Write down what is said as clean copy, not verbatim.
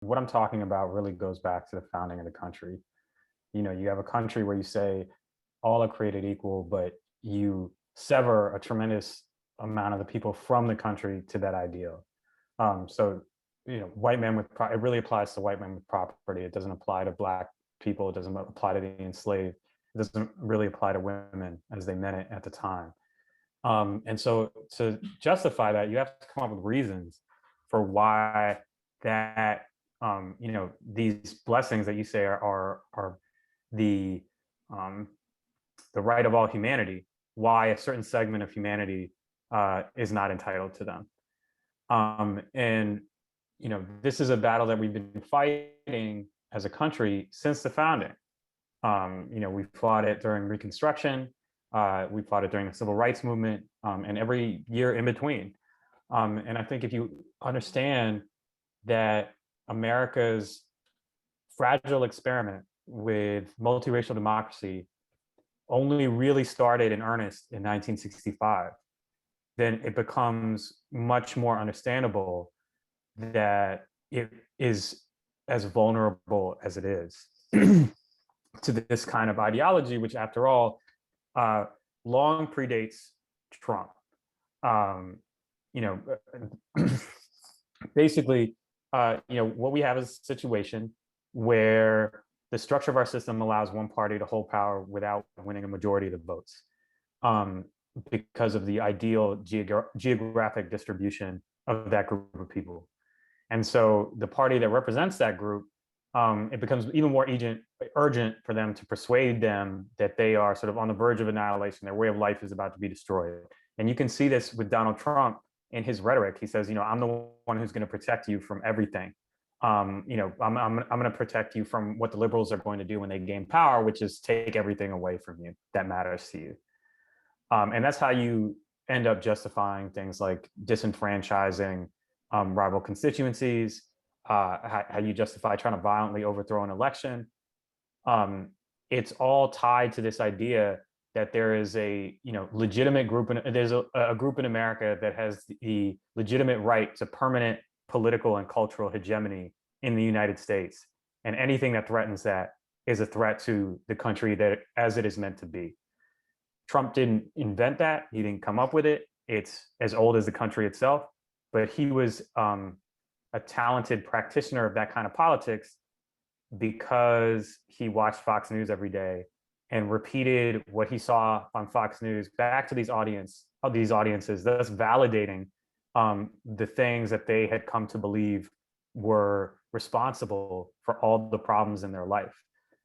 what I'm talking about really goes back to the founding of the country. You have a country where you say all are created equal, but you sever a tremendous amount of the people from the country to that ideal. So, white men it really applies to white men with property. It doesn't apply to Black people. It doesn't apply to the enslaved. It doesn't really apply to women as they meant it at the time. And so to justify that, you have to come up with reasons for why that, these blessings that you say are the um, the right of all humanity, why a certain segment of humanity is not entitled to them. And this is a battle that we've been fighting as a country since the founding. We fought it during Reconstruction, we fought it during the Civil Rights Movement, and every year in between. And I think if you understand that America's fragile experiment with multiracial democracy only really started in earnest in 1965, then it becomes much more understandable that it is as vulnerable as it is to this kind of ideology, which, after all, long predates Trump. You know, basically, what we have is a situation where the structure of our system allows one party to hold power without winning a majority of the votes, because of the ideal geographic distribution of that group of people. And so the party that represents that group, it becomes even more urgent for them to persuade them that they are sort of on the verge of annihilation. Their way of life is about to be destroyed. And you can see this with Donald Trump in his rhetoric. He says, I'm the one who's going to protect you from everything. I'm going to protect you from what the liberals are going to do when they gain power, which is take everything away from you that matters to you. And that's how you end up justifying things like disenfranchising rival constituencies, how you justify trying to violently overthrow an election. It's all tied to this idea that there is a legitimate group, and there's a group in America that has the legitimate right to permanent political and cultural hegemony in the United States, and anything that threatens that is a threat to the country that as it is meant to be. Trump didn't invent that; he didn't come up with it. It's as old as the country itself, but he was a talented practitioner of that kind of politics because he watched Fox News every day and repeated what he saw on Fox News back to these audiences, thus validating the things that they had come to believe were responsible for all the problems in their life.